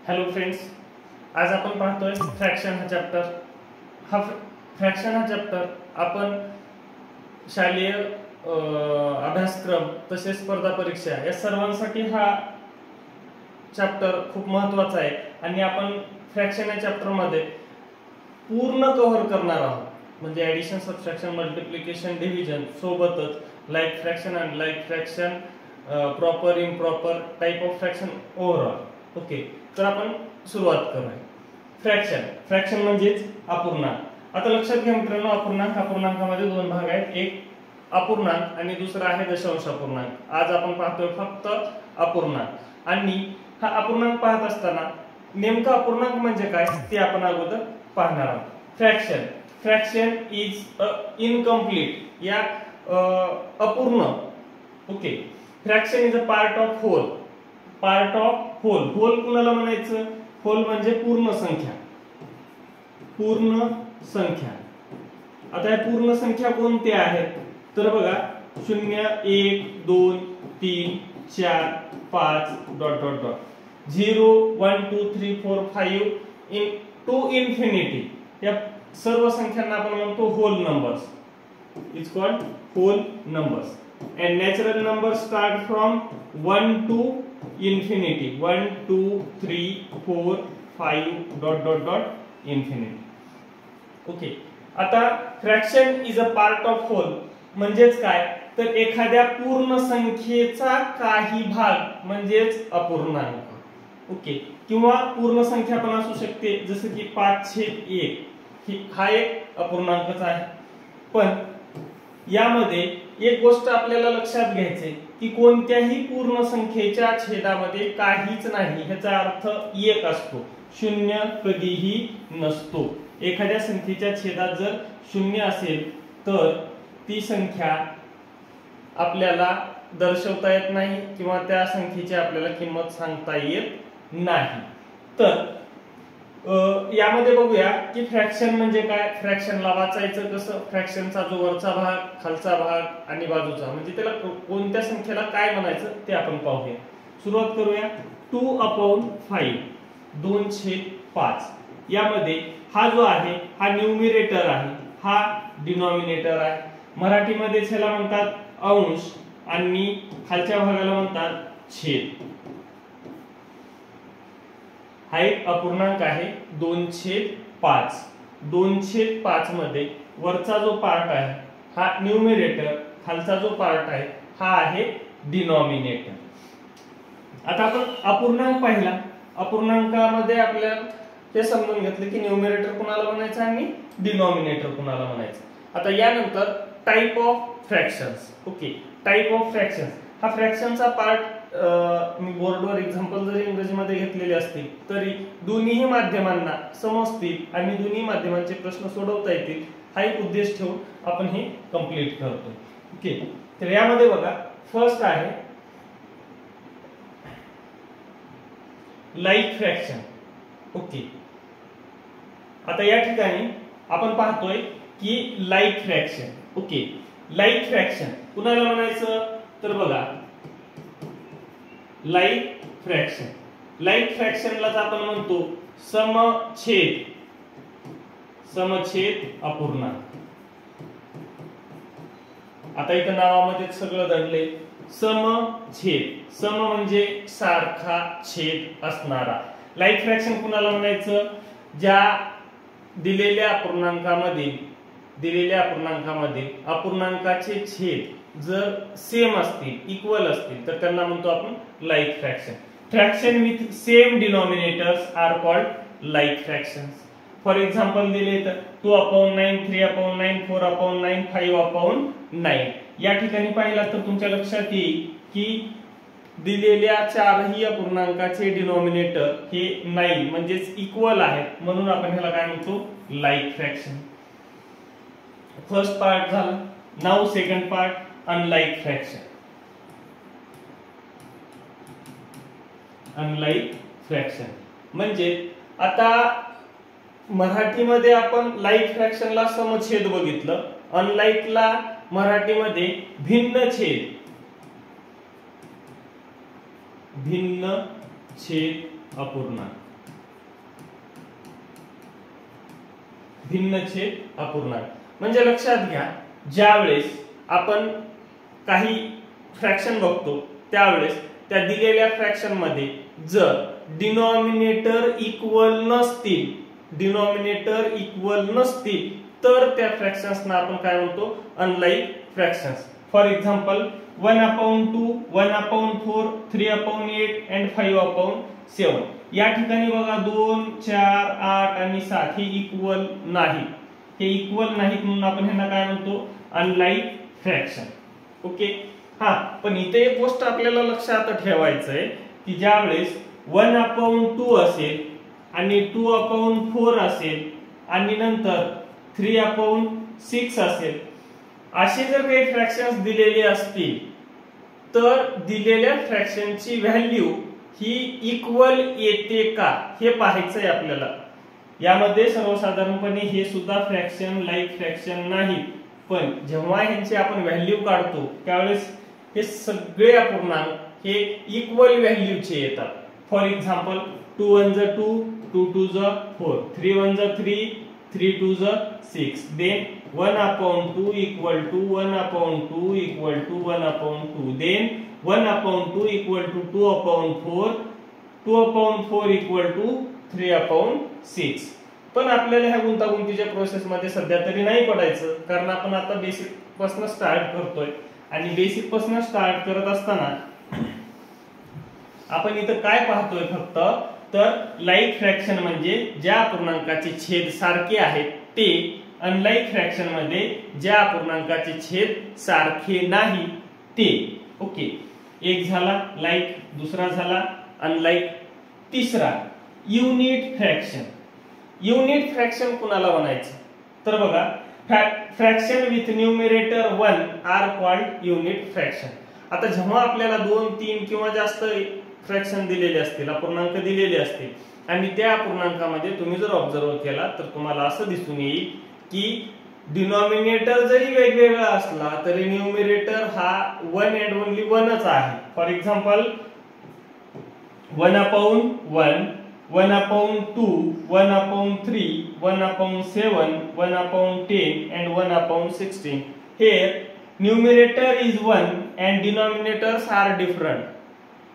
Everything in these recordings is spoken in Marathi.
हॅलो फ्रेंड्स, आज आपण पाहतोय फ्रॅक्शन हा चॅप्टर. फ्रॅक्शन हा चॅप्टर आपण शालेय अभ्यासक्रम तसेच स्पर्धा परीक्षा या सर्वांसाठी हा चॅप्टर खूप महत्त्वाचा आहे आणि आपण फ्रॅक्शन या चॅप्टर मध्ये पूर्ण कव्हर करणार आहोत. म्हणजे ॲडिशन, सबट्रॅक्शन, मल्टिप्लिकेशन, डिव्हिजन सोबतच लाईक फ्रॅक्शन आणि like fraction, proper, improper, type of fraction overall. Okay, तर आपण सुरुवात करूया. फ्रॅक्शन म्हणजेच अपूर्णांक. आता लक्षात घ्या मित्रांनो, अपूर्णांकामध्ये दोन भाग आहेत, एक अपूर्णांक आणि दुसरा आहे दशांश अपूर्णांक. आज आपण पाहतोय फक्त अपूर्णांक आणि हा अपूर्णांक पाहत असताना नेमका अपूर्णांक म्हणजे काय ते आपण अगोदर पाहणार आहोत. फ्रॅक्शन इज इनकम्प्लीट या अपूर्ण. Okay, fraction is a part of whole. Whole कुणाला म्हणायचं? होल म्हणजे पूर्ण संख्या. आता या पूर्ण संख्या कोणत्या आहेत तर बघा, 0 1 2 3 4 5 ... 0 1 2 3 4 5 टू इन्फिनिटी. या सर्व संख्यांना आपण म्हणतो whole numbers. It's called whole numbers. And natural numbers start from 1 to infinity. 1 2 3 4 5 ... infinity. Okay, आता fraction is a part of whole म्हणजेच काय तर एखाद्या पूर्ण संख्येचा काही भाग म्हणजेच अपूर्णांक. ओके, किंवा पूर्ण संख्या पण असू शकते, जसं की 5/1 हा एक अपूर्णांकच आहे. पण यामध्ये एक गोष्ट आपल्याला लक्षात घ्यायची की कोणत्याही पूर्ण संख्येच्या छेदामध्ये काहीच नाही, ह्याचा अर्थ 1 असतो, 0 कधीही नसतो. एखाद्या संख्येच्या छेदात जर 0 असेल तर ती संख्या आपल्याला दर्शवता येत नाही किंवा त्या संख्येची आपल्याला किंमत सांगता येत नाही. तर यामध्ये बघूया की फ्रॅक्शन म्हणजे काय. फ्रॅक्शनला वाचायचं कसं? फ्रॅक्शनचा जो वरचा भाग, खालचा भाग आणि बाजूचा म्हणजे त्याला कोणत्या संख्येला काय म्हणायचं ते आपण पाहूया. सुरुवात करूया. 2/5 2/5. यामध्ये हा जो आहे हा न्यूमरेटर आहे, हा डिनॉमिनेटर आहे. मराठीमध्ये ह्याला म्हणतात अंश आणि खालच्या भागाला म्हणतात छेद. हा एक अपूर्णांक आहे 2/5. 2/5 मध्ये वरचा जो पार्ट आहे हा न्यूमरेटर, खालचा जो पार्ट आहे हा आहे डिनॉमिनेटर. आता आपण अपूर्णांक पाहिला. अपूर्णांकामध्ये आपल्याला हे समजून घेतलं की न्यूमरेटर कुणाला म्हणायचं आणि डिनॉमिनेटर कुणाला म्हणायचं. आता यानंतर type of fractions. Okay, type of fractions हा फ्रॅक्शनचा पार्ट मी बोर्डवर एक्झाम्पल जरी इंग्रजीमध्ये घेतलेले असतील तरी दोन्ही माध्यमांना समजतील आणि दोन्ही माध्यमांचे प्रश्न सोडवता येतील हा एक उद्देश ठेवून आपण हे कंप्लीट करतो. ओके, तर यामध्ये बघा, फर्स्ट आहे लाईक फ्रॅक्शन. ओके, आता या ठिकाणी आपण पाहतोय की like fraction. Okay, like fraction कुणाला म्हणायचं तर बघा, लाईक फ्रॅक्शनलाच आपण म्हणतो समछेद अपूर्णांक. आता इथं नावामध्ये सगळं दडले. सम म्हणजे सारखा छेद असणारा. लाईक फ्रॅक्शन कुणाला म्हणायचं? ज्या दिलेल्या अपूर्णांकामध्ये अपूर्णांकाचे छेद जर सेम असतील, इक्वल असतील तर त्यांना म्हणतो आपण like fraction. Fraction with same denominators are called like fractions. For example दिले तर 2/9 3/9 4/9 5/9. या ठिकाणी पाहिला तर तुमच्या लक्षात येईल की दिलेल्या चारही अपूर्णांकाचे डिनॉमिनेटर हे 9 म्हणजेच इक्वल आहेत, म्हणून आपण ह्याला काय म्हणतो? Like fraction. फर्स्ट पार्ट झाला. Now second part, unlike fraction. Unlike fraction म्हणजे आता मराठीमध्ये आपण लाईक फ्रॅक्शनला समछेद बघितलं, अनलाईकला मराठीमध्ये भिन्न छेद अपूर्णांक. भिन्न छेद अपूर्णांक. म्हणजे लक्षात घ्या, ज्या वेळेस आपण काही फ्रॅक्शन बघतो त्यावेळेस त्या दिलेल्या फ्रॅक्शन मध्ये जर डिनॉमिनेटर इक्वल नसतील तर त्या फ्रॅक्शन्सना आपण काय म्हणतो, unlike fractions. For example 1/2, 1/4, 3/8 and 5/7. या ठिकाणी बघा 2, 4, 8 आणि 7 हे इक्वल नाहीत. हे इक्वल नाहीत म्हणून आपण ह्यांना काय म्हणतो, अनलाईक फ्रॅक्शन. ओके. हा, पण इथे एक गोष्ट आपल्याला लक्षात ठेवायचं आहे की ज्या वेळेस 1/2 असेल आणि 2/4 असेल आणि नंतर 3/6 असेल, असे जर काही फ्रॅक्शन्स दिलेले असतील तर दिलेल्या फ्रॅक्शनची व्हॅल्यू ही इक्वल येते का हे पाहायचंय आपल्याला. यामध्ये सर्वसाधारणपणे हे सुद्धा फ्रॅक्शन लाईक फ्रॅक्शन नाही, पण जेव्हा ह्यांची आपण व्हॅल्यू काढतो त्यावेळेस हे सगळे अपूर्णांक हे इक्वल व्हॅल्यूचे येतात. For example 2 1 2, 2 2 4, 3 1 3, 3 2 6. Then 1/2 equal to 1/2 equal to 1/2. Then 1/2 equal to 2/4, 2/4 equal to 3/6. पण आपल्याला ह्या गुंतागुंतीच्या प्रोसेस मध्ये सध्या तरी नाही पडायचं, कारण आपण आता बेसिक पासून स्टार्ट करतोय. आणि बेसिक पासून स्टार्ट करत असताना आपण इथं काय पाहतोय फक्त, तर लाईक फ्रॅक्शन म्हणजे ज्या अपूर्णांकाचे छेद सारखे आहेत ते, अनलाईक फ्रॅक्शन मध्ये ज्या अपूर्णांकाचे छेद सारखे नाही ते. ओके. एक झाला लाईक, दुसरा झाला अनलाईक, तिसरा युनिट फ्रॅक्शन. युनिट फ्रॅक्शन कुणाला म्हणायचं, तर बघा fraction with numerator 1 are called unit fraction. आता जेव्हा आपल्याला 2, 3 किंवा जास्त फ्रॅक्शन दिलेले असतील, अपूर्णांक दिलेले असतील आणि त्या अपूर्णांकामध्ये तुम्ही जर ऑब्झर्व केला तर तुम्हाला असं दिसून येईल की डिनॉमिनेटर जरी वेगवेगळा असला तरी न्यूमरेटर हा 1 and only 1च आहे. For example 1/1, 1/2, 1/3, 1/7, 1/10 and 1/16. Here numerator is 1 and denominators are different.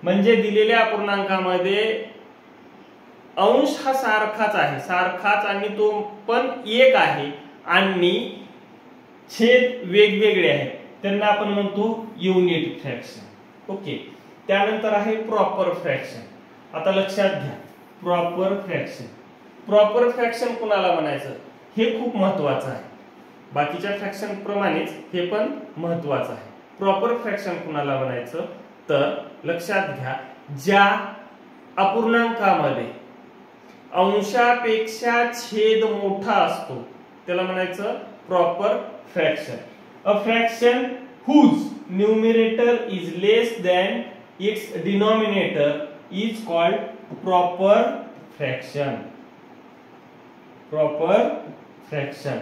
म्हणजे दिलेल्या अपूर्णांकामध्ये अंश हा सारखाच आणि तो पण एक आहे आणि छेद वेगवेगळे आहेत, त्यांना आपण म्हणतो युनिट फ्रॅक्शन. ओके. त्यानंतर आहे प्रॉपर फ्रॅक्शन. आता लक्षात घ्या, प्रॉपर फ्रॅक्शन कुणाला म्हणायचं हे खूप महत्वाचं आहे. बाकीच्या फ्रॅक्शन प्रमाणेच हे पण महत्वाचं आहे. प्रॉपर फ्रॅक्शन कुणाला म्हणायचं, तर लक्षात घ्या, ज्या अपूर्णांकामध्ये अंशापेक्षा छेद मोठा असतो त्याला म्हणायचं proper fraction. A fraction whose numerator is less than its denominator is called proper fraction. Proper fraction.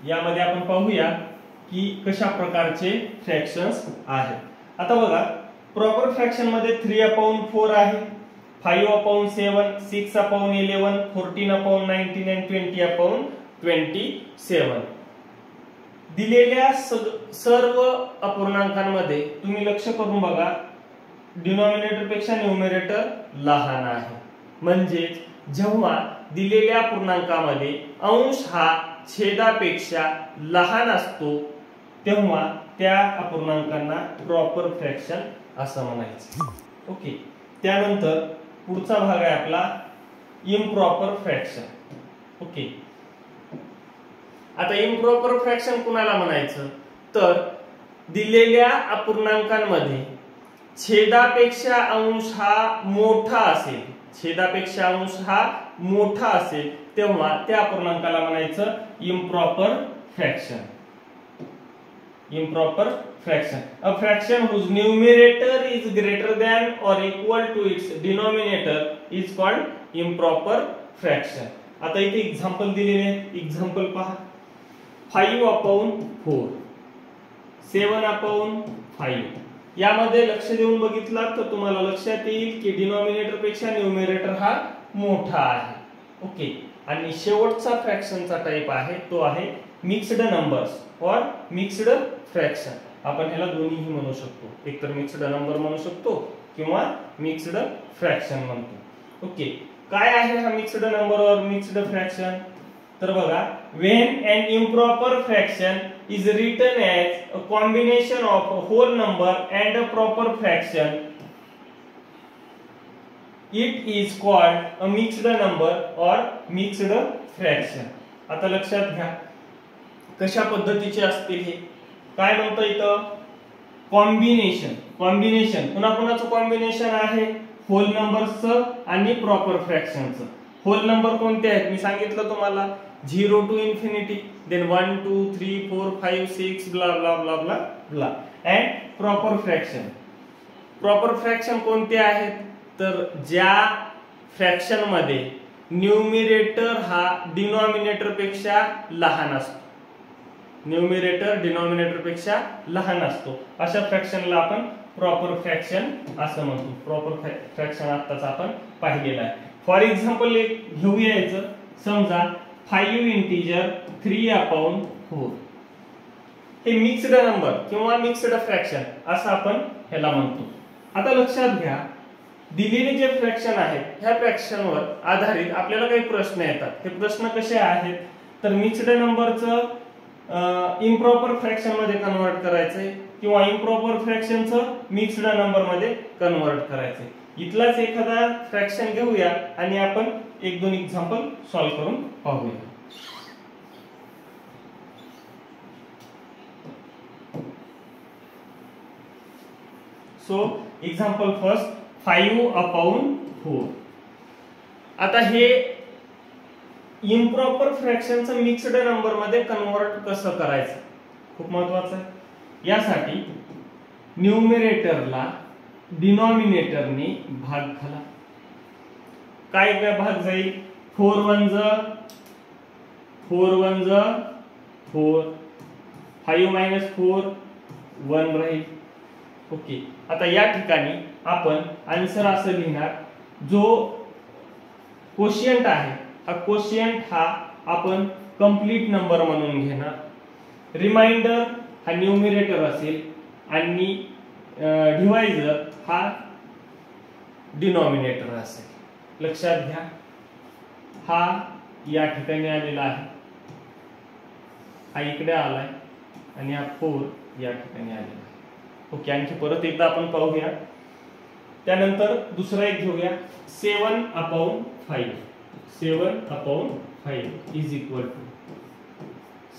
यामध्ये आपण पाहूया की कशा प्रकारचे फ्रॅक्शन्स आहेत. आता बघा, प्रॉपर फ्रॅक्शन मध्ये 3/4 आहे, 5/7, 6/11, 14/19 and 20/27. दिलेल्या सर्व अपूर्णांकांमध्ये तुम्ही लक्ष करून बघा, डिनॉमिनेटर पेक्षा न्यूमरेटर लहान आहे. म्हणजे जेव्हा दिलेल्या अपूर्णांकामध्ये अंश हा छेदापेक्षा लहान असतो तेव्हा त्या अपूर्णांकांना प्रॉपर फ्रॅक्शन असं म्हणायचं. ओके. त्यानंतर पुढचा भाग आहे आपला इम्प्रॉपर फ्रॅक्शन. ओके. आता इम्प्रॉपर फ्रॅक्शन कुणाला म्हणायचं, तर दिलेल्या अपूर्णांकांमध्ये छेदापेक्षा अंश हा मोठा असेल तेव्हा त्या अपूर्णांकाला म्हणायचं improper fraction. Improper fraction. A fraction whose numerator is greater than or equal to its denominator is called improper fraction. आता इथे एक्झाम्पल दिलेले आहेत. एक्झाम्पल पहा, 5/4, 7/5, यामध्ये लक्ष देऊन बघितलात तर तुम्हाला लक्षात येईल की डिनॉमिनेटर पेक्षा न्यूमरेटर हा मोठा आहे. ओके. आणि शेवटचा फ्रॅक्शनचा टाइप आहे तो आहे मिक्स्ड नंबर्स और मिक्स्ड फ्रॅक्शन. आपण ह्याला दोन्हीही म्हणू शकतो, एकतर मिक्स्ड नंबर म्हणू शकतो किंवा मिक्स्ड फ्रॅक्शन म्हणतो. ओके. काय आहे हा मिक्स्ड नंबर और मिक्स्ड फ्रॅक्शन? तर बघा, when an improper fraction is written as a combination of a whole number and a proper fraction, it is called a mixed number or mixed fraction. आता लक्षात घ्या कशा पद्धतीचे असतील हे. काय म्हणतो इथं? कॉम्बिनेशन. कॉम्बिनेशन कुणाकुणाचं कॉम्बिनेशन आहे? होल नंबर्सचं आणि प्रॉपर फ्रॅक्शनचं. होल नंबर कोणते आहेत मी सांगितलं तुम्हाला, 0 to infinity, then 1 2 3 4 5 6 blah blah blah blah blah. and proper fraction. Proper fraction कोणते आहेत? तर ज्या फ्रॅक्शन मध्ये न्यूमरेटर हा डिनॉमिनेटर पेक्षा लहान असतो, न्यूमरेटर डिनॉमिनेटर पेक्षा लहान असतो, अशा फ्रॅक्शनला आपण प्रॉपर फ्रॅक्शन असं म्हणतो. प्रॉपर फ्रॅक्शन आताच आपण पाहिलेलं आहे. फॉर एक्झाम्पल एक घेऊया याचं. समजा 5 इंटिजर 3/4 हे मिक्स्ड नंबर किंवा मिक्स्ड फ्रॅक्शन असं आपण ह्याला म्हणतो. आता लक्षात घ्या, दिलेले जे फ्रॅक्शन आहेत ह्या फ्रॅक्शनवर आधारित आपल्याला काही प्रश्न येतात. हे प्रश्न कसे आहेत? तर मिक्स्ड नंबरचं इम्प्रॉपर फ्रॅक्शन मध्ये कन्वर्ट करायचंय किंवा इम्प्रॉपर फ्रॅक्शनचं मिक्स्ड नंबर मध्ये कन्वर्ट करायचंय. इथलाच एखादा फ्रॅक्शन घेऊया आणि आपण एक दोन एक्झाम्पल सॉल्व्ह करून पाहूया. So example first, 5/4. आता हे इम्प्रॉपर फ्रॅक्शनचं मिक्स्ड नंबर मध्ये कन्वर्ट कसं करायचं खूप महत्वाचं आहे. यासाठी न्यूमरेटरला डिनॉमिनेटरने भाग घाला. काय काय भाग जाईल? 4 1 4 1 4, 5 - 4 1 राहील. ओके. आता या ठिकाणी आपण आन्सर असं लिहिणार, जो कोशियंट आहे हा कोशियंट हा आपण कंप्लीट नंबर म्हणून घेणार. रिमाइंडर हा न्यूमरेटर असेल आणि डिवायझर हा डिनॉमिनेटर असेल. लक्षात घ्या, हा या ठिकाणी आलेला आहे, हा इकडे आलाय आणि हा 4 या ठिकाणी आलेला आहे. ओके. आणखी परत एकदा आपण पाहूया. त्यानंतर दुसरा एक घेऊया, 7/5. 7/5 is equal to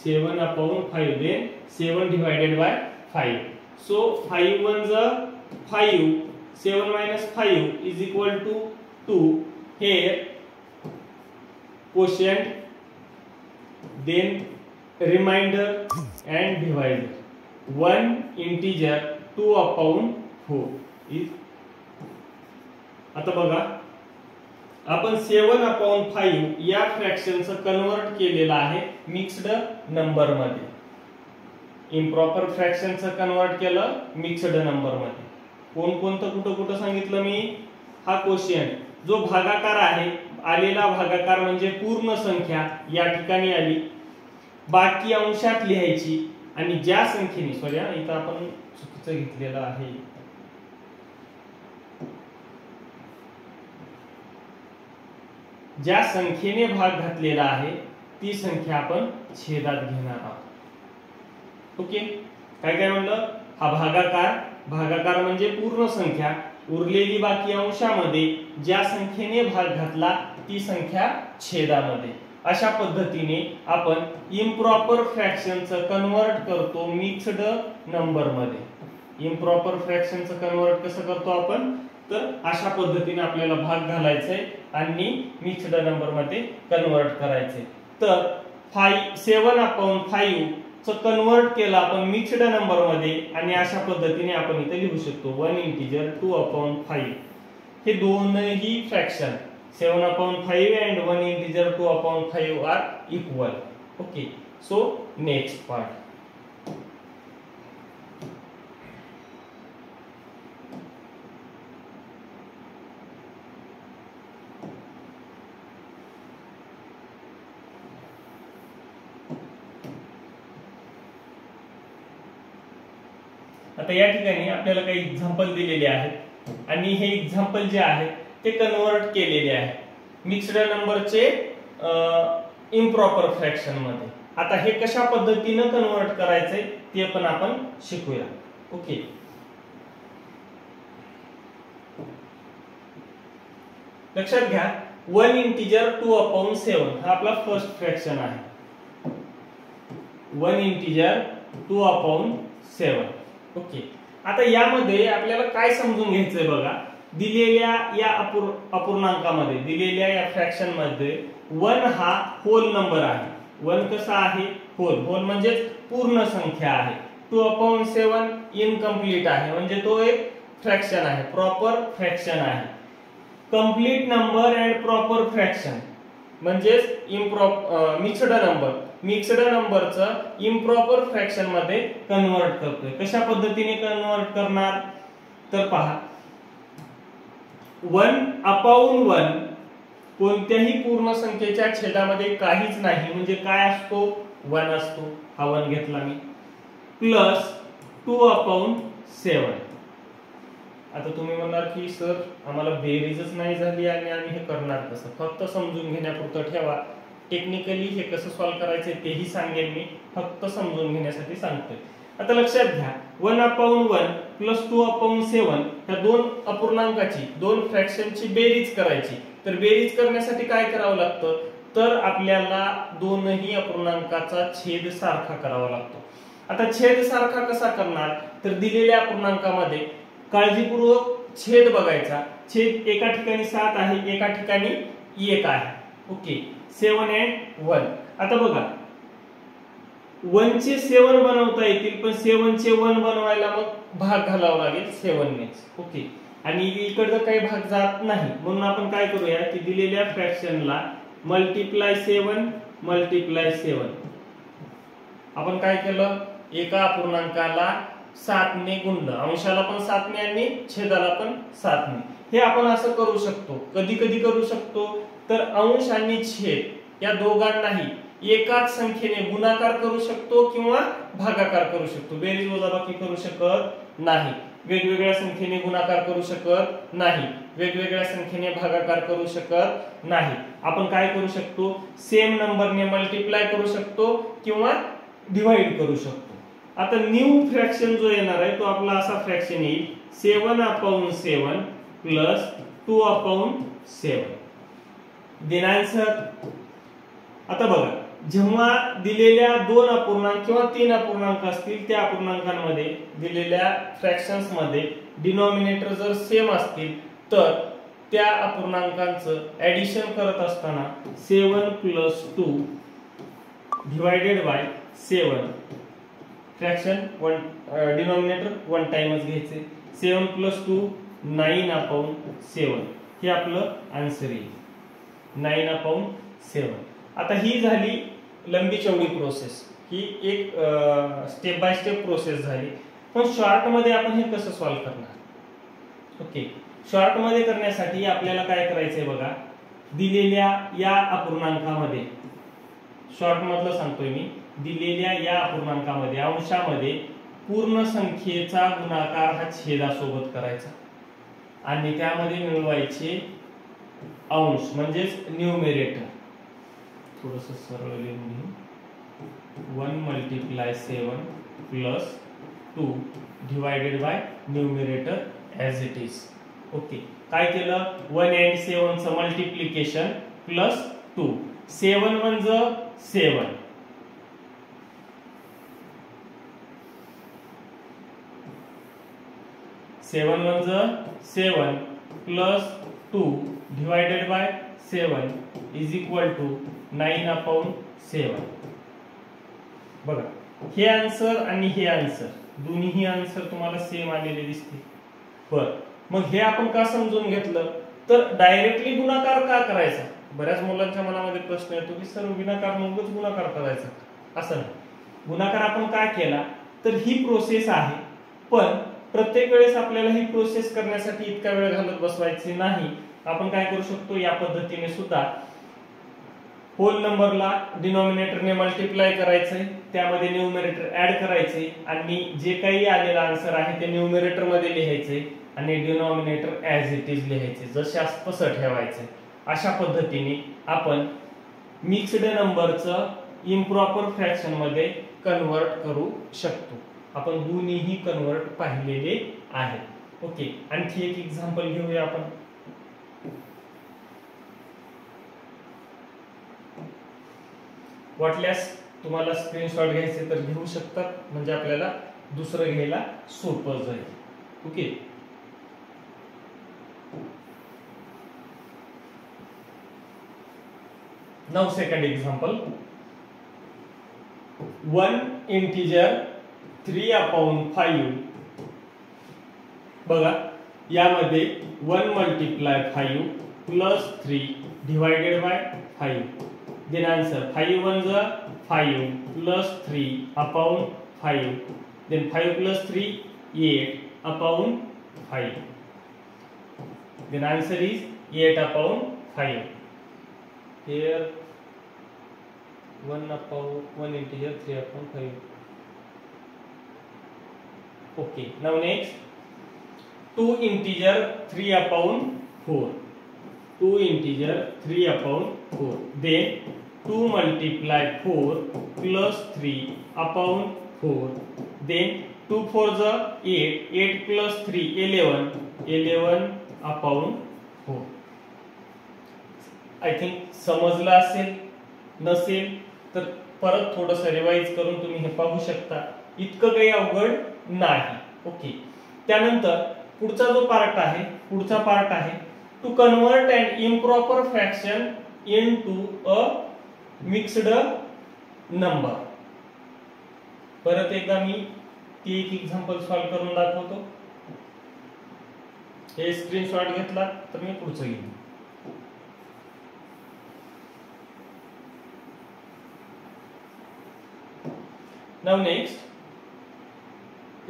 7/5, then 7 divided by 5. So 5 1 5, 7 - 5 is equal to 2. Here quotient, then remainder and divisor. One integer 2/4 is. आता बघा, आपण 7/5 या फ्रॅक्शनचं कन्वर्ट केलेलं आहे मिक्स्ड नंबर मध्ये. इम्प्रॉपर फ्रॅक्शनचं कन्वर्ट केलं मिक्स्ड नंबर मध्ये. कोणकोणतं कुठं कुठं सांगितलं मी? हा कोशियंट जो भागाकार आहे, आलेला भागाकार म्हणजे पूर्ण संख्या या ठिकाणी आली, बाकी अंशात लिहायची आणि ज्या संख्येने, सॉरी इथं आपण चुकीचं घेतलेलं आहे, ज्या संख्येने भाग घातलेला आहे ती संख्या आपण छेदात घेणार आहोत. ओके. काय काय म्हणलं? हा भागाकार, भागाकार म्हणजे पूर्ण संख्या, उरलेली बाकी अंशामध्ये ज्या संख्येने भाग घातला ती संख्या छेदामध्ये. अशा पद्धतीने आपण इम्प्रॉपर फ्रॅक्शनचं कन्वर्ट करतो मिक्स्ड नंबर मध्ये. इम्प्रॉपर फ्रॅक्शनचं कन्वर्ट कसं करतो आपण? तर अशा पद्धतीने आपल्याला भाग घालायचे आणि मिक्स्ड नंबर मध्ये कन्वर्ट करायचे. तर 7/5 चं कन्वर्ट केलं आपण मिक्स्ड नंबर मध्ये आणि अशा पद्धतीने आपण इथे लिहू शकतो 1 इंटिजर 2/5. हे दोनही fraction 7/5 and 1 integer 2/5 are equal. Okay. So next part. आता या ठिकाणी आपल्याला काही एक्झाम्पल दिलेले आहेत आणि हे एक्झाम्पल जे आहेत ते कन्वर्ट केलेले आहे मिक्स्ड नंबरचे इम्प्रॉपर फ्रॅक्शन मध्ये. आता हे कशा पद्धतीने कन्वर्ट करायचंय ते पण आपण शिकूया. ओके, लक्षात घ्या 1 इंटिजर 2/7 हा आपला फर्स्ट फ्रॅक्शन आहे. 1 इंटिजर 2/7. ओके, आता यामध्ये आपल्याला काय समजून घ्यायचंय बघा. दिलेल्या या अपूर्णांकामध्ये दिलेल्या या फ्रॅक्शन मध्ये 1 हा होल नंबर आहे. 1 कसा आहे? होल. होल म्हणजे पूर्ण संख्या आहे. 2/7 इनकम्प्लीट आहे म्हणजे तो एक फ्रॅक्शन आहे, प्रॉपर फ्रॅक्शन आहे. Complete number and proper fraction म्हणजे मिक्स्ड नंबर. मिक्स्ड नंबरचं इम्प्रॉपर फ्रॅक्शन मध्ये कन्वर्ट करतोय. कशा पद्धतीने कन्वर्ट करणार तर पहा 1/1 कोणत्याही पूर्ण संख्येच्या छेदामध्ये काहीच नाही म्हणजे काय असतो? 1 असतो. हा 1 घेतला मी. प्लस 2/7. आता तुम्ही म्हणणार की सर आम्हाला बेरीजच नाही झाली आणि आम्ही हे करणार कसं? फक्त समजून घेण्यापुरतं ठेवा. टेक्निकली हे कसं सॉल्व्ह करायचं तेही सांगेन मी, फक्त समजून घेण्यासाठी सांगतोय. आता लक्षात घ्या 1/1 प्लस 2/7 ह्या दोन अपूर्णांकाची, दोन फ्रॅक्शनची बेरीज करायची. तर बेरीज करण्यासाठी काय करावं लागतं? तर आपल्याला दोनही अपूर्णांकाचा छेद सारखा करावा लागतो. आता छेद सारखा कसा करणार? तर दिलेल्या अपूर्णांकामध्ये काळजीपूर्वक छेद बघायचा. छेद एका ठिकाणी 7 आहे, एका ठिकाणी 1 आहे. Okay, 7 and 1. आता बघा 1 चे 7 बनवता येतील पण 7 चे 1 बनवायला मग भाग घालावा लागेल 7 ने. ओके, आणि इकडचं काही भाग जात नाही म्हणून आपण काय करूया की दिलेल्या फ्रॅक्शनला मल्टिप्लाय 7. आपण काय केलं? एका अपूर्णांकाला 7 ने गुणलं, अंशाला पण 7 ने आणि छेदाला पण 7 ने. हे आपण असं करू शकतो. कधी कधी करू शकतो तर अंश आणि छेद या दोघांनाही एकाच संख्येने गुणाकार करू शकतो किंवा भागाकार करू शकतो. बेरीज वजाबाकी करू शकत नाही. वेगवेगळ्या संख्येने गुणाकार करू शकत नाही, वेगवेगळ्या संख्येने भागाकार करू शकत नाही. आपण काय करू शकतो? सेम नंबरने मल्टिप्लाय करू शकतो किंवा डिवाइड करू शकतो. आता न्यू फ्रॅक्शन जो येणार आहे तो आपला असा फ्रॅक्शन येईल 7/7 प्लस 2/7. Then answer. आता बघा जेव्हा दिलेल्या 2 अपूर्णांक किंवा 3 अपूर्णांक असतील त्या अपूर्णांकांमध्ये दिलेल्या फ्रॅक्शन्स मध्ये डिनॉमिनेटर जर सेम असतील तर त्या अपूर्णांकांचं ऍडिशन करत असताना 7 + 2 डिवाइडेड बाय 7 फ्रॅक्शन डिनॉमिनेटर 1 टाइमच घ्यायचे. 7 + 2 9/7 हे आपलं आन्सर येईल 9/7. आता ही झाली लंबी चौडी प्रोसेस. ही एक स्टेप बाय स्टेप प्रोसेस झाली. पण शॉर्ट मध्ये आपण हे कसं सॉल्व्ह करणार? ओके, शॉर्ट मध्ये करण्यासाठी आपल्याला काय करायचंय बघा. दिलेल्या या अपूर्णांकामध्ये, शॉर्ट मधलं सांगतोय मी, दिलेल्या या अपूर्णांकामध्ये अंशामध्ये पूर्ण संख्येचा गुणाकार हा छेदासोबत करायचा आणि त्यामध्ये मिळवायचे अंश म्हणजेच न्यूमरेटर. थोडस सरळ लिहून घेऊ. 1 × 7 + 2 divided bye numerator as it is. Okay, काय केलं? 1 and 7 चं मल्टिप्लिकेशन प्लस 2. 7 म्हणजे 7. 7 म्हणजे 7 plus 2 divided by 7 is equal to 9/7. बघा हे आन्सर आणि हे आन्सर दोन्ही आन्सर तुम्हाला सेम आलेले दिसतील. बर, मग हे आपण का समजून घेतलं तर डायरेक्टली गुणाकार का करायचा? बऱ्याच मुलांच्या मनामध्ये प्रश्न येतो की सर विनाकार मगच गुणाकार करायचा. असं नाही. गुणाकार आपण का केला तर ही प्रोसेस आहे, पण प्रत्येक वेळेस आपल्याला ही प्रोसेस करण्यासाठी इतका वेळ घालत बसवायची नाही. आपण काय करू शकतो या पद्धतीने सुद्धा होल नंबरला डिनॉमिनेटरने मल्टिप्लाय करायचंय, त्यामध्ये न्यूमरेटर ऍड करायचे आणि जे काही आलेला आन्सर आहे ते न्यूमरेटर मध्ये लिहायचे आणि डिनॉमिनेटर ऍज इट इज लिहायचे, जशास तसं ठेवायचं. अशा पद्धतीने आपण मिक्स्ड नंबरचं इम्प्रॉपर फ्रॅक्शन मध्ये कन्वर्ट करू शकतो. आपण दोन्हीही कन्वर्ट पाहिलेले आहे. ओके, आणखी एक एक्झाम्पल घेऊया आपण. वाटल्यास तुम्हाला स्क्रीनशॉट घ्यायचे तर घेऊ शकतात, म्हणजे आपल्याला दुसरं घ्यायला सोपं जाईल. Okay, now second example. 1 integer 3/5. बघा, यामध्ये 1 multiply 5 plus 3 divided by 5. Then answer 5 1 जा 5 plus 3 upon 5. Then 5 plus 3 8 upon 5. Then answer is 8 upon 5. Here 1 integer 3/5. Okay, now next 2 integer 3/4. 2 integer 3/4. Then 2 multiply 4 plus 3/4. Then 2 4 जा 8. 8 plus 3 11. 11/4. आय थिंक समजलं असेल. नसेल तर परत थोडंसं रिवाइज करून तुम्ही हे पाहू शकता. इतकं काही अवघड नाही. ओके, त्यानंतर पुढचा जो पार्ट आहे, पुढचा पार्ट आहे to convert an improper fraction into a mixed number. परत एकदा मी ती एक एक्झाम्पल सॉल्व्ह करून दाखवतो. हे स्क्रीनशॉट घेतला तर मी पुढचं घेईन. Now next,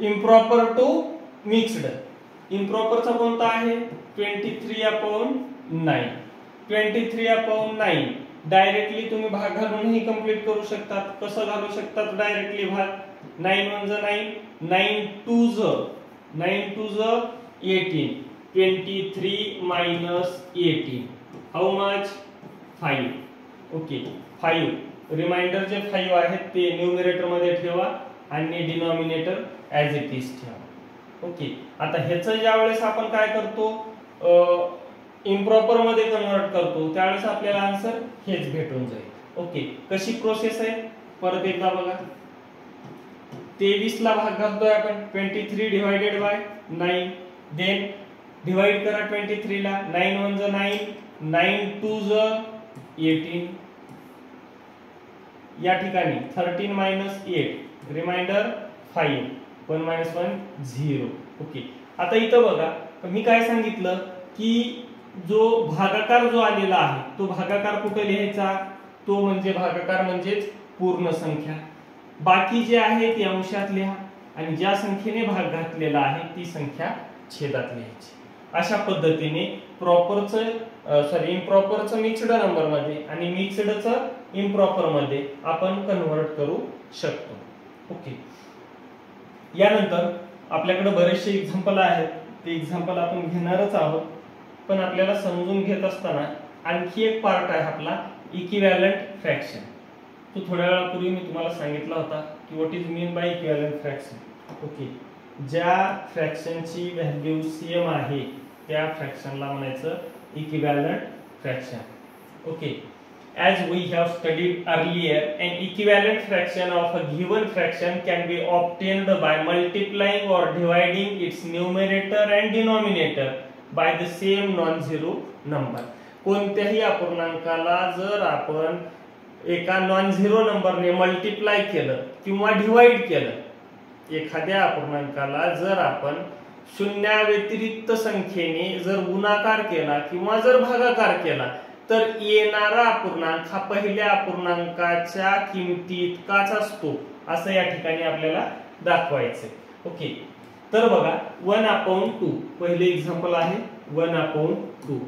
improper to mixed. Improper चा कोणता आहे? 23/9. 23/9 डायरेक्टली तुम्ही भाग घालूनही कंप्लीट करू शकतात. कसं घालू शकतात डायरेक्टली भाग? 9 1 जा 9, 9 2 जा 18. 23 minus 18. How much? 5. Okay, 5. Reminder जे 5 आहेत ते न्यूमरेटर मध्ये ठेवा आणि डिनॉमिनेटर ऍज इट इज ठेवा. ओके, आता ह्याचं ज्यावेळेस आपण काय करतो, इम्प्रॉपर मध्ये कन्वर्ट करतो, त्यावेळेस आपल्याला आन्सर हेच भेटून जाईल. ओके, कशी प्रोसेस आहे परत एकदा बघा. 23 ला भाग घालतोय आपण. 23 डिवाइडेड बाय 9. देन डिवाइड करा 23 ला. 9 1 जा 9, 9 2 जा 18. या ठिकाणी 13 minus 8 रिमाइंडर 5. 1 minus 1 0. ओके, आता इथं बघा मी काय सांगितलं की जो भागाकार जो आलेला आहे तो भागाकार कुठे लिहायचा? तो म्हणजे भागाकार म्हणजेच पूर्ण संख्या. बाकी जे आहे ती अंशात लिहा आणि ज्या संख्येने भाग घातलेला आहे ती संख्या छेदात लिहायची. अशा पद्धतीने इम्प्रॉपरचं मिक्स्ड नंबर मध्ये आणि मिक्स्डचं इम्प्रॉपर मध्ये आपण कन्वर्ट करू शकतो. ओके, यानंतर आपल्याकडे बरेचसे एक्झाम्पल आहेत. ते एक्झाम्पल आपण घेणारच आहोत, पण आपल्याला समजून घेत असताना आणखी एक पार्ट आहे आपला इक्विव्हॅलंट फ्रॅक्शन. तो थोड्या वेळापूर्वी मी तुम्हाला सांगितला होता की what is mean by equivalent fraction. Okay, ज्या फ्रॅक्शनची व्हॅल्यू सेम आहे त्या फ्रॅक्शनला म्हणायचं equivalent fraction. Okay, as we have studied earlier, an equivalent fraction of a given fraction can be obtained by multiplying or dividing its numerator and denominator by the same non-zero number. कोणत्याही अपूर्णांकाला जर आपण एका नॉन-झिरो नंबरने मल्टिप्लाय केलं किंवा डिवाइड केलं, एखाद्या अपूर्णांकाला जर आपण शून्याव्यतिरिक्त संख्येने जर गुणाकार केला किंवा जर भागाकार केला तर येणारा अपूर्णांक हा पहिल्या अपूर्णांकाच्या किमती इतकाच असतो, असं या ठिकाणी आपल्याला दाखवायचंय. ओके, तर बघा 1/2 पहिले एक्झाम्पल आहे 1/2.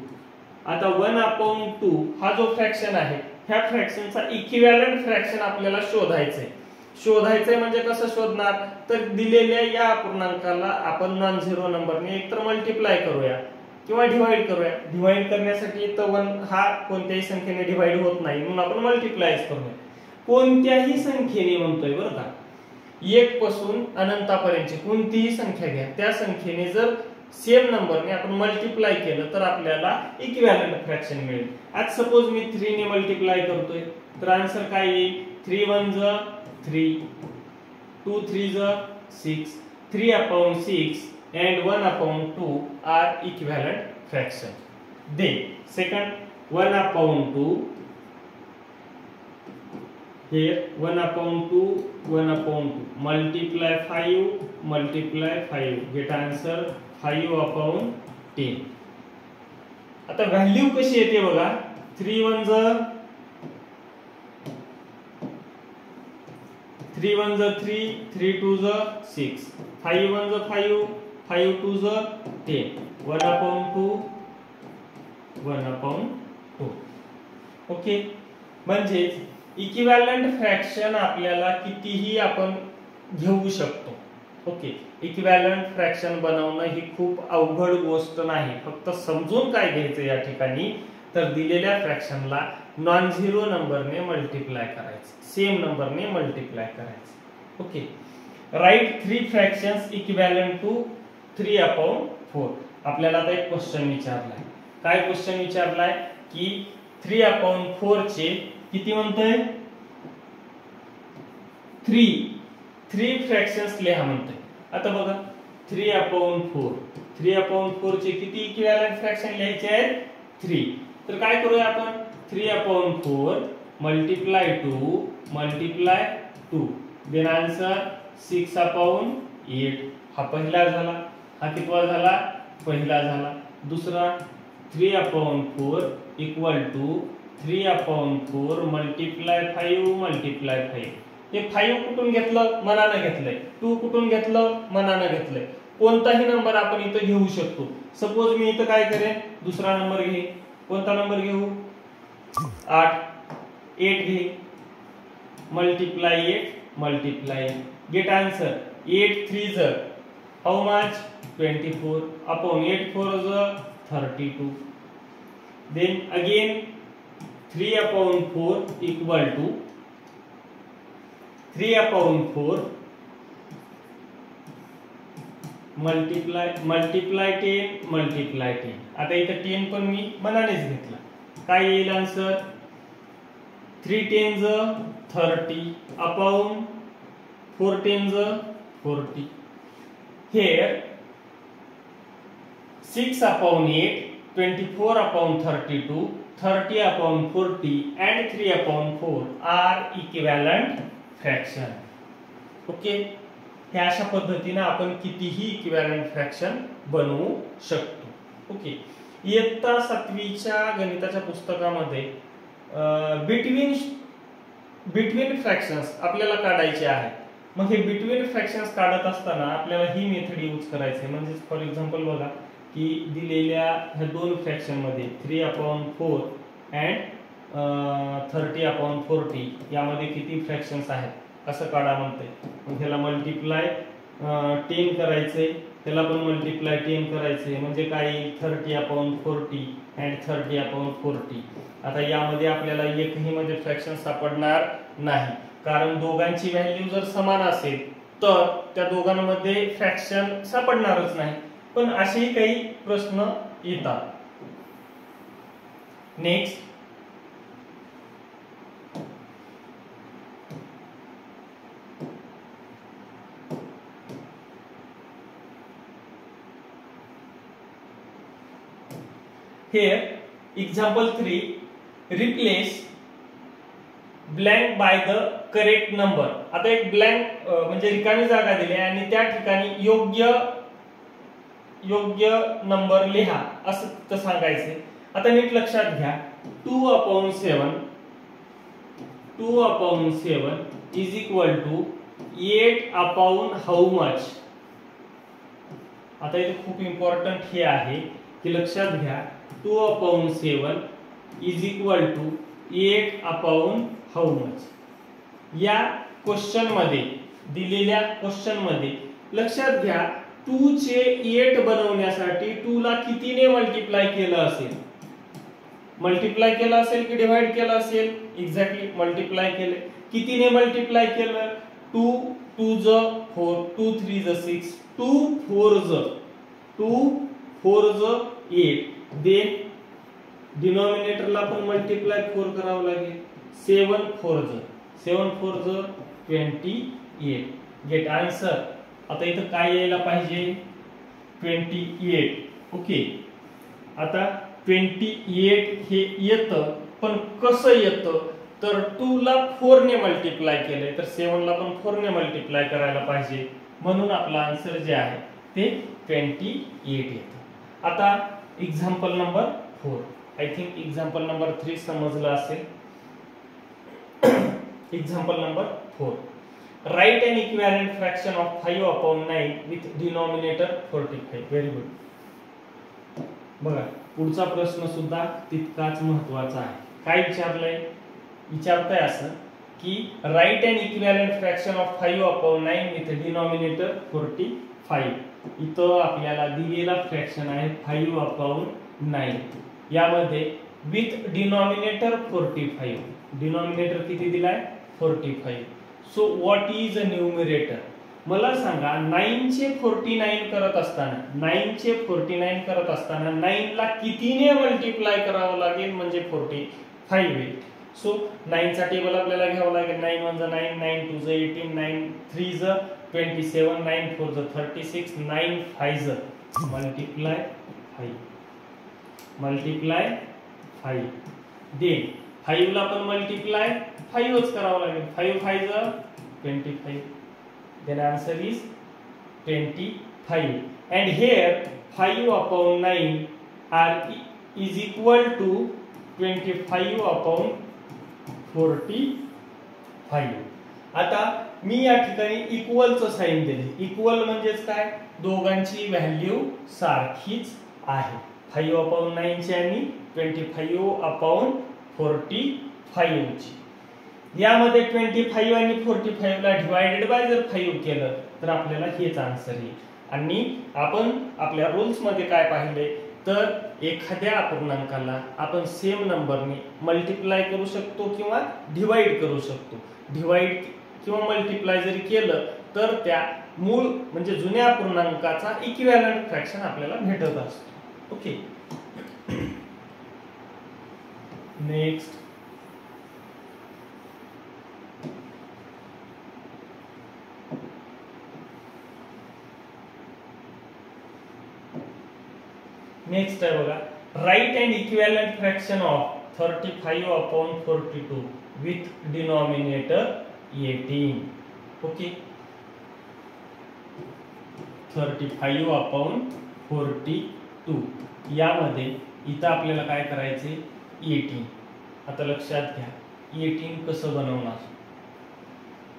आता 1/2 हा जो फ्रॅक्शन आहे ह्या फ्रॅक्शनचा इक्विव्हॅलंट फ्रॅक्शन आपल्याला शोधायचंय म्हणजे कसं शोधणार, तर दिलेल्या या अपूर्णांकाला आपण नॉन झिरो नंबरने एकतर मल्टिप्लाय करूया किंवा डिवाइड करूया. डिवाइड करण्यासाठी इथं 1 हा कोणत्याही संख्येने डिवाइड होत नाही म्हणून आपण मल्टिप्लाय करूया. कोणत्याही संख्येने म्हणतोय बरं का, 1 पासून अनंतापर्यंतची कोणतीही संख्या घ्या, त्या संख्येने जर सेम नंबरने आपण मल्टिप्लाय केलं तर आपल्याला इक्विव्हॅलंट फ्रॅक्शन मिळेल. आज सपोज मी 3 ने मल्टिप्लाय करतोय तर आन्सर काय येईल, 3 1 ज 3, 2 3 ज 6, 3/6 and 1/2 are equivalent fraction. Then second 1/2, here 1/2 multiply 5 get answer 5/10. आता व्हॅल्यू कशी येते बघा, 3 1 ज 3, 3 2 ज 6, 5 1 ज 5, 5 2 ज 10, 1/2. ओके, म्हणजे इक्विव्हॅलंट फ्रॅक्शन आपल्याला कितीही आपण घेऊ शकतो. ओके, इक्विव्हॅलंट फ्रॅक्शन बनवणं ही खूप अवघड गोष्ट नाही, फक्त समजून काय घ्यायचं या ठिकाणी, तर दिलेल्या फ्रॅक्शनला नॉन झिरो नंबरने मल्टिप्लाय करायचं, सेम नंबरने मल्टिप्लाय करायचं. Okay, right 3 fractions equivalent to 3/4. आपल्याला आता एक क्वेश्चन विचारलाय. काय क्वेश्चन विचारलाय की 3/4 चे किती म्हणतोय, 3 फ्रॅक्शन्स लिहा म्हणतोय. आता बघा 3/4 चे किती इक्विव्हॅलंट फ्रॅक्शन लिहायचे आहेत, 3. तर काय करूया आपण, 3/4 मल्टिप्लाय 2 देन आन्सर 6/8. हा पहिला झाला, हा कितवा झाला, पहिला झाला. दुसरा 3/4 इक्वल टू 3/4 मल्टिप्लाय 5. हे 5 कुठून घेतलं, मनानं घेतलंय. 2 कुठून घेतलं, मनानं घेतलंय. कोणताही नंबर आपण इथं घेऊ शकतो. सपोज मी इथं काय करेन, दुसरा नंबर घे. कोणता नंबर घेऊ, 8 घे. मल्टिप्लाय 8 गेट आन्सर 8 3 ज हाऊ मच, 24 अपॉन 8 4 ज 32. Then again 3/4 equal to 3/4 multiply 10. आता इथं 10 पण मी मनानेच घेतला. काय येईल आन्सर, 3 10 ज 30 अपॉन 4 10 ज 40. Here 6/8, 24/32, 30/40 and 3/4 are equivalent fraction. Okay, हे अशा पद्धतीने आपण कितीही इक्विव्हॅलंट फ्रॅक्शन बनवू शकतो. ओके, इयत्ता 7वीच्या गणिताच्या पुस्तकामध्ये बिटवीन फ्रॅक्शन्स आपल्याला काढायचे आहेत. मग हे बिटवीन फ्रॅक्शन्स काढत असताना आपल्याला ही मेथड यूज करायची आहे. म्हणजे फॉर एक्झाम्पल बघा की दिलेल्या ह्या 2 फ्रॅक्शन मध्ये 3/4 अँड 30/40 यामध्ये किती फ्रॅक्शन्स आहेत असं काढा म्हणते. मग ह्याला मल्टिप्लाय 10 करायचंय, त्याला पण मल्टिप्लाय 10 करायचंय. म्हणजे काय, 30/40 अँड 30/40. आता यामध्ये आपल्याला एकही मध्ये फ्रॅक्शन सापडणार नाही, कारण दोघांची व्हॅल्यू जर समान असेल तर त्या दोघांमध्ये फ्रॅक्शन सापडणारच नाही. पण असेही काही प्रश्न येतात. Next here example 3 replace blank by the correct number. आता एक ब्लँक म्हणजे रिकामी जागा दिली आणि त्या ठिकाणी योग्य नंबर लिहा असं सांगायचे. आता नीट लक्षात घ्या, 2/7 is equal to 8 how much. आता इथे खूप इम्पॉर्टंट हे आहे की लक्षात घ्या, 2/7 is equal to 8 upon how much. या क्वेश्चन मध्ये दिलेल्या क्वेश्चन मध्ये लक्षात घ्या 2 चे 8 बनवण्यासाठी 2 ला कितीने मल्टिप्लाय केलं असेल, मल्टिप्लाय केलं असेल की डिवाइड केलं असेल, एक्झॅक्टली मल्टिप्लाय केले. कितीने मल्टिप्लाय केलं, 2 2 ज 4, 2 3 ज 6, 2 4 ज 8. देन डिनॉमिनेटरला पण मल्टिप्लाय 4 करावं लागेल. 7 4 ज 28. Get answer. आता इथं काय यायला पाहिजे, 28. ओके. आता 28 हे येतं, पण कसं येतं तर 2 ला 4 ने मल्टिप्लाय केलंय तर 7 ला पण 4 ने मल्टिप्लाय करायला पाहिजे, म्हणून आपला आन्सर जे आहे ते 28 येतं. आता example number 4. I think example number 3 समजलं असेल. Example number 4. Write an equivalent fraction of 5 upon 9 with denominator 45. Very good. बघा पुढचा प्रश्न सुद्धा तितकाच महत्त्वाचा आहे. काय विचारताय असं की write an equivalent fraction of 5 upon 9 with denominator 45. इथं आपल्याला दिलेला फ्रॅक्शन आहे 5 अपॉन 9. यामध्ये विथ डिनॉमिनेटर 45. डिनॉमिनेटर किती दिलाय, 45. So what is a numerator. मला सांगा 9 चे 49 करत असताना 9 चे 49 करत असताना 9 ला कितीने मल्टिप्लाय करावं लागेल म्हणजे 45 येईल. सो 9 चा टेबल आपल्याला घ्यावं लागेल. 9 1 ज 9, 9 2 ज 18, 9 3 ज 27, 9 4 ज 36, 9 5 ज मल्टिप्लाय 5. देन 5 ला पण मल्टिप्लाय 5 च करावं लागेल. 5 5 ज 25. then answer is 25. and here 5 upon 9 is equal to 25 upon 45. आता मी या ठिकाणी इक्वलचं साइन दिले. इक्वल म्हणजेच काय, दोघांची व्हॅल्यू सारखीच आहे. 5 अपॉन 9 ची आणि 25 अपॉन 45 ची. यामध्ये 25 आणि 45 ला डिवाइडेड बाय जर 5 केलं तर आपल्याला हेच आन्सर येईल. आणि आपण आपल्या रूल्स मध्ये काय पाहिले तर एखाद्या अपूर्णांकाला आपण सेम नंबरने मल्टिप्लाय करू शकतो किंवा डिवाइड करू शकतो. डिवाइड किंवा मल्टिप्लाय जरी केलं तर त्या मूळ म्हणजे जुन्या अपूर्णांकाचा इक्विव्हॅलेंट फ्रॅक्शन आपल्याला भेटत असतो. ओके. नेक्स्ट नेक्स्ट आहे बघा, right end equivalent fraction of 35 upon 42 with denominator 18. Okay. 35 upon 42 यामध्ये इथं आपल्याला काय करायचे 18. आता लक्षात घ्या 18 कसं बनवणार.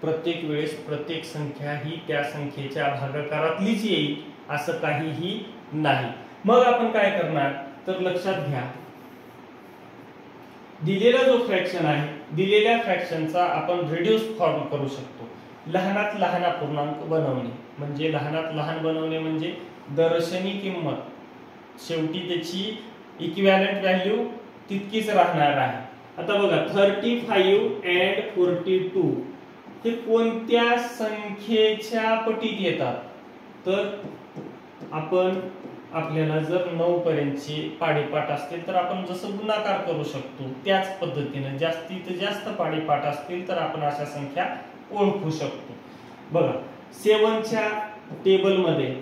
प्रत्येक वेळेस प्रत्येक संख्या ही त्या संख्येच्या भागाकारातलीच येईल असं काहीही नाही. मग आपण काय करणार तर लक्षात घ्या दिलेला जो फ्रॅक्शन आहे दिलेल्या फ्रॅक्शनचा आपण रिड्यूस फॉर्म करू शकतो. लहानात लहान अपूर्णांक बनवणे म्हणजे लहानात लहान बनवणे म्हणजे दर्शनी किंमत शेवटी त्याची इक्विव्हॅलेंट व्हॅल्यू तितकीच राहणार आहे. आता बघा 35 and 42 हे कोणत्या संख्येच्या पटीत येतात तर आपण आपल्याला जर 9 पर्यंतचे पाढेपाठ असतील तर आपण जसं गुणाकार करू शकतो त्याच पद्धतीने जास्तीत जास्त पाढेपाठ असतील तर आपण अशा संख्या ओळखू शकतो. बघा 7 च्या टेबल मध्ये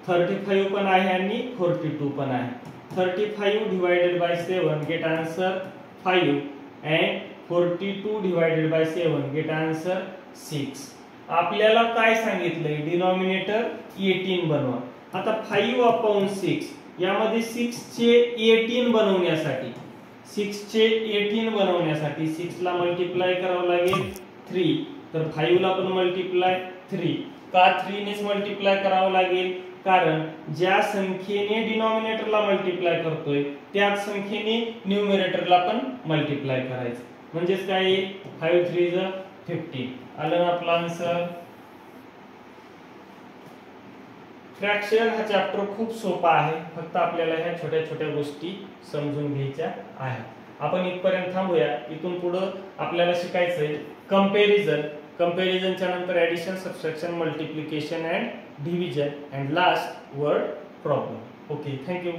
35 पण आहे आणि 42 पण आहे. 35 divided by 7 get answer 5 and 42 divided by 7 get answer 6. आपल्याला काय सांगितलंय डिनॉमिनेटर 18 बनवा. आता 5 अपॉन 6 यामध्ये 6 चे 18 बनवण्यासाठी 6 ला मल्टिप्लाय करावं लागेल 3 तर 5 ला पण मल्टिप्लाय 3 का 3 नेच मल्टिप्लाय करावं लागेल कारण ज्या संख्येने डिनॉमिनेटरला मल्टिप्लाय करतोय त्याच संख्येने न्यूमरेटरला पण मल्टिप्लाय करायचं. म्हणजेच काय 5 3 15 आलं ना आपला आन्सर. फ्रॅक्शन हा चॅप्टर खूप सोपा आहे, फक्त आपल्याला ह्या छोट्या छोट्या गोष्टी समजून घ्यायच्या आहेत. आपण इथपर्यंत थांबूया. इथून पुढे आपल्याला शिकायचंय कंपॅरिझन. कंपॅरिझनच्या नंतर addition, subtraction, multiplication and division and last word problem. Okay, thank you.